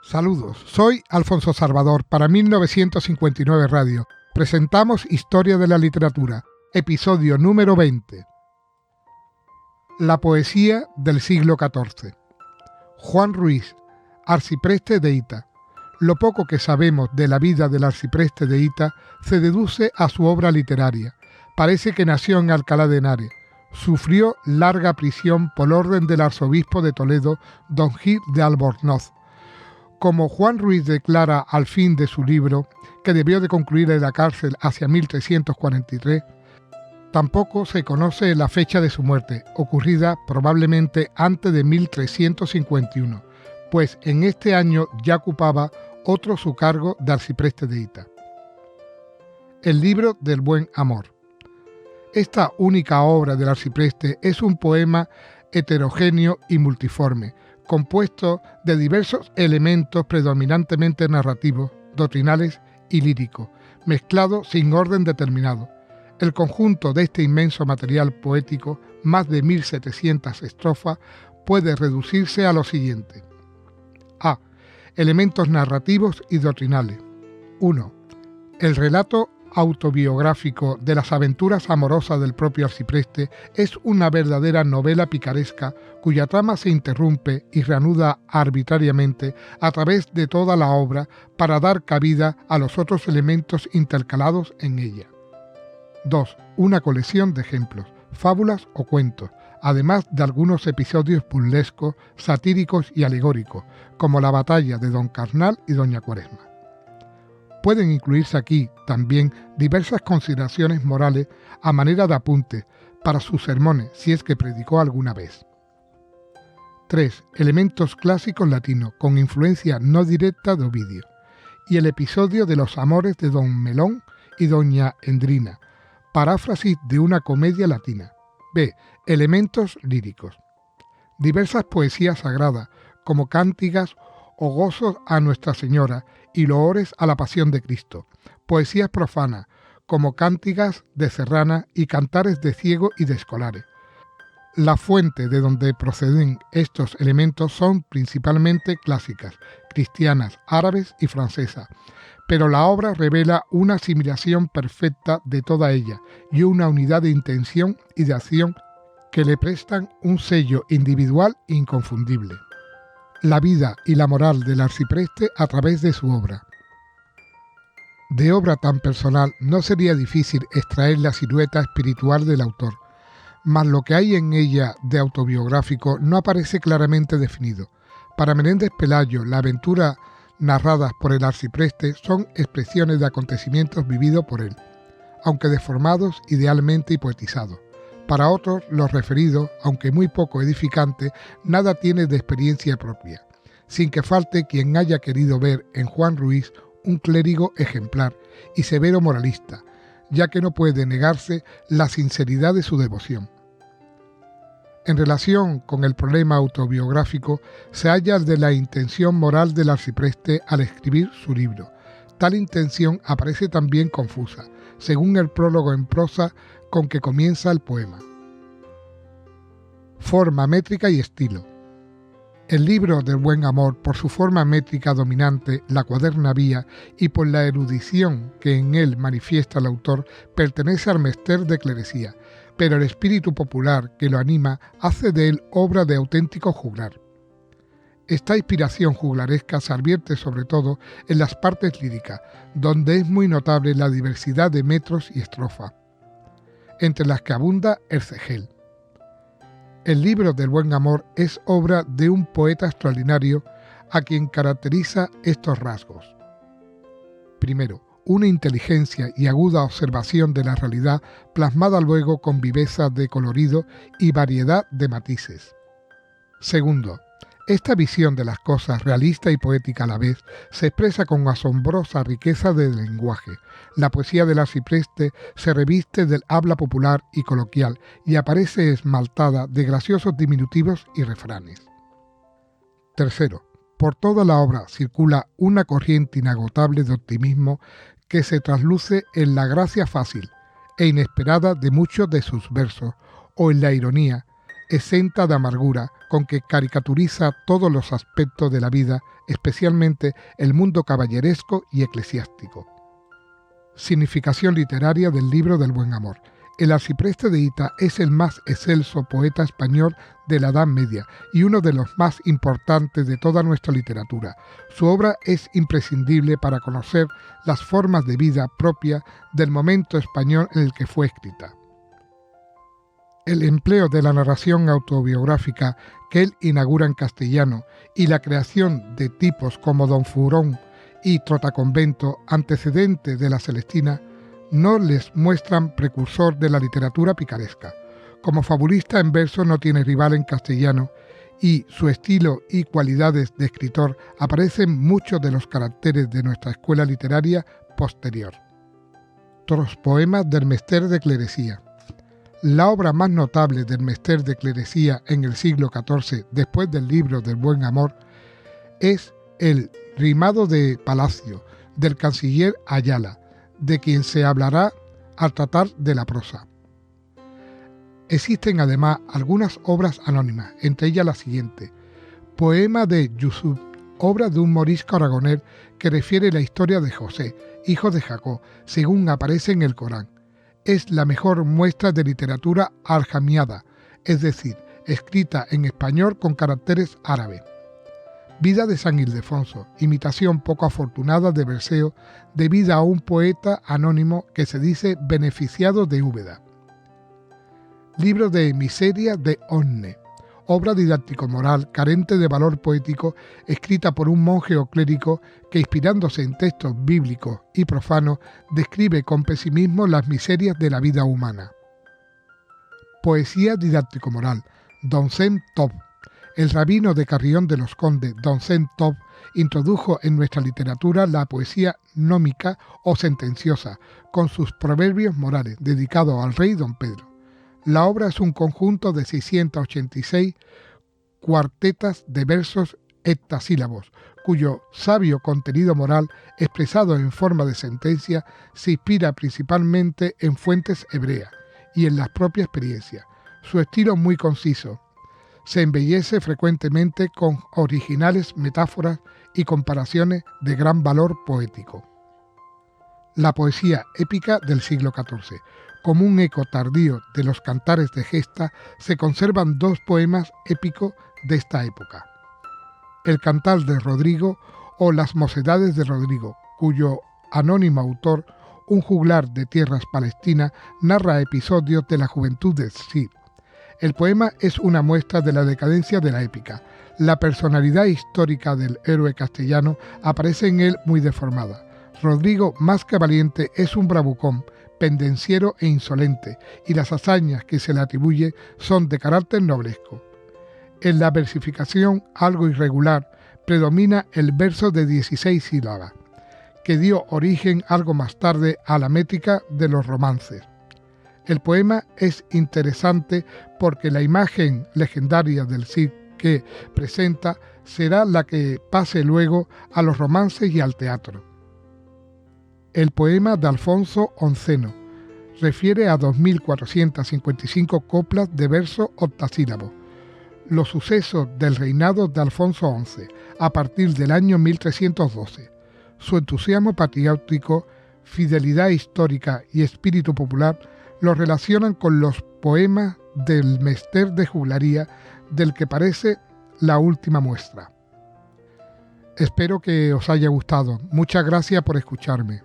Saludos, soy Alfonso Salvador para 1959 Radio. Presentamos Historia de la Literatura, episodio número 20. La poesía del siglo XIV. Juan Ruiz, arcipreste de Hita. Lo poco que sabemos de la vida del arcipreste de Hita se deduce a su obra literaria. Parece que nació en Alcalá de Henares. Sufrió larga prisión por orden del arzobispo de Toledo, don Gil de Albornoz. Como Juan Ruiz declara al fin de su libro, que debió de concluir en la cárcel hacia 1343, tampoco se conoce la fecha de su muerte, ocurrida probablemente antes de 1351, pues en este año ya ocupaba otro su cargo de arcipreste de Hita. El libro del buen amor. Esta única obra del arcipreste es un poema heterogéneo y multiforme, compuesto de diversos elementos predominantemente narrativos, doctrinales y líricos, mezclados sin orden determinado. El conjunto de este inmenso material poético, más de 1700 estrofas, puede reducirse a lo siguiente. A. Elementos narrativos y doctrinales. 1. El relato autobiográfico de las aventuras amorosas del propio arcipreste es una verdadera novela picaresca cuya trama se interrumpe y reanuda arbitrariamente a través de toda la obra para dar cabida a los otros elementos intercalados en ella. 2. Una colección de ejemplos, fábulas o cuentos, además de algunos episodios burlescos, satíricos y alegóricos, como la batalla de Don Carnal y Doña Cuaresma. Pueden incluirse aquí también diversas consideraciones morales a manera de apunte para sus sermones, si es que predicó alguna vez. 3. Elementos clásicos latinos, con influencia no directa de Ovidio, y el episodio de los amores de Don Melón y Doña Endrina, paráfrasis de una comedia latina. B. Elementos líricos. Diversas poesías sagradas, como cántigas o gozos a Nuestra Señora y loores a la Pasión de Cristo. Poesías profanas, como cántigas de serrana y cantares de ciego y de escolares. La fuente de donde proceden estos elementos son principalmente clásicas, cristianas, árabes y francesas, pero la obra revela una asimilación perfecta de toda ella y una unidad de intención y de acción que le prestan un sello individual e inconfundible. La vida y la moral del arcipreste a través de su obra. De obra tan personal no sería difícil extraer la silueta espiritual del autor, mas lo que hay en ella de autobiográfico no aparece claramente definido. Para Menéndez Pelayo, la aventura narradas por el arcipreste son expresiones de acontecimientos vividos por él, aunque deformados idealmente y poetizados. Para otros, los referidos, aunque muy poco edificante, nada tiene de experiencia propia, sin que falte quien haya querido ver en Juan Ruiz un clérigo ejemplar y severo moralista, ya que no puede negarse la sinceridad de su devoción. En relación con el problema autobiográfico, se halla el de la intención moral del arcipreste al escribir su libro. Tal intención aparece también confusa, según el prólogo en prosa con que comienza el poema. Forma métrica y estilo. El libro del buen amor, por su forma métrica dominante, la cuaderna vía, y por la erudición que en él manifiesta el autor, pertenece al mester de clerecía, pero el espíritu popular que lo anima hace de él obra de auténtico juglar. Esta inspiración juglaresca se advierte sobre todo en las partes líricas, donde es muy notable la diversidad de metros y estrofas, entre las que abunda el cejel. El libro del buen amor es obra de un poeta extraordinario a quien caracteriza estos rasgos. Primero, una inteligencia y aguda observación de la realidad plasmada luego con viveza de colorido y variedad de matices. Segundo, esta visión de las cosas, realista y poética a la vez, se expresa con asombrosa riqueza de lenguaje. La poesía del arcipreste se reviste del habla popular y coloquial y aparece esmaltada de graciosos diminutivos y refranes. Tercero, por toda la obra circula una corriente inagotable de optimismo que se trasluce en la gracia fácil e inesperada de muchos de sus versos o en la ironía, exenta de amargura, con que caricaturiza todos los aspectos de la vida, especialmente el mundo caballeresco y eclesiástico. Significación literaria del libro del Buen Amor. El arcipreste de Hita es el más excelso poeta español de la Edad Media y uno de los más importantes de toda nuestra literatura. Su obra es imprescindible para conocer las formas de vida propias del momento español en el que fue escrita. El empleo de la narración autobiográfica que él inaugura en castellano y la creación de tipos como Don Furón y Trotaconvento, antecedentes de la Celestina, no les muestran precursor de la literatura picaresca. Como fabulista en verso no tiene rival en castellano y su estilo y cualidades de escritor aparecen muchos de los caracteres de nuestra escuela literaria posterior. Otros poemas del Mester de Cleresía. La obra más notable del Mester de Cleresía en el siglo XIV, después del libro del Buen Amor, es el Rimado de Palacio, del canciller Ayala, de quien se hablará al tratar de la prosa. Existen además algunas obras anónimas, entre ellas la siguiente: Poema de Yusuf, obra de un morisco aragonés que refiere la historia de José, hijo de Jacob, según aparece en el Corán. Es la mejor muestra de literatura aljamiada, es decir, escrita en español con caracteres árabes. Vida de San Ildefonso, imitación poco afortunada de Berceo, debida a un poeta anónimo que se dice beneficiado de Úbeda. Libro de Miseria de Onne, obra didáctico-moral carente de valor poético, escrita por un monje o clérigo que, inspirándose en textos bíblicos y profanos, describe con pesimismo las miserias de la vida humana. Poesía didáctico-moral, Don Sem Tov. El rabino de Carrión de los Condes, Don Sem Tov, introdujo en nuestra literatura la poesía nómica o sentenciosa, con sus proverbios morales, dedicados al rey Don Pedro. La obra es un conjunto de 686 cuartetas de versos heptasílabos, cuyo sabio contenido moral, expresado en forma de sentencia, se inspira principalmente en fuentes hebreas y en la propia experiencia. Su estilo muy conciso. Se embellece frecuentemente con originales metáforas y comparaciones de gran valor poético. La poesía épica del siglo XIV. Como un eco tardío de los cantares de gesta, se conservan dos poemas épicos de esta época: El Cantar de Rodrigo o Las Mocedades de Rodrigo, cuyo anónimo autor, un juglar de tierras palestinas, narra episodios de la juventud de Cid. El poema es una muestra de la decadencia de la épica. La personalidad histórica del héroe castellano aparece en él muy deformada. Rodrigo, más que valiente, es un bravucón, pendenciero e insolente, y las hazañas que se le atribuye son de carácter noblesco. En la versificación, algo irregular, predomina el verso de 16 sílabas, que dio origen algo más tarde a la métrica de los romances. El poema es interesante porque la imagen legendaria del Cid que presenta será la que pase luego a los romances y al teatro. El poema de Alfonso Onceno refiere a 2.455 coplas de verso octasílabo, los sucesos del reinado de Alfonso XI a partir del año 1312. Su entusiasmo patriótico, fidelidad histórica y espíritu popular lo relacionan con los poemas del Mester de Juglaría, del que parece la última muestra. Espero que os haya gustado. Muchas gracias por escucharme.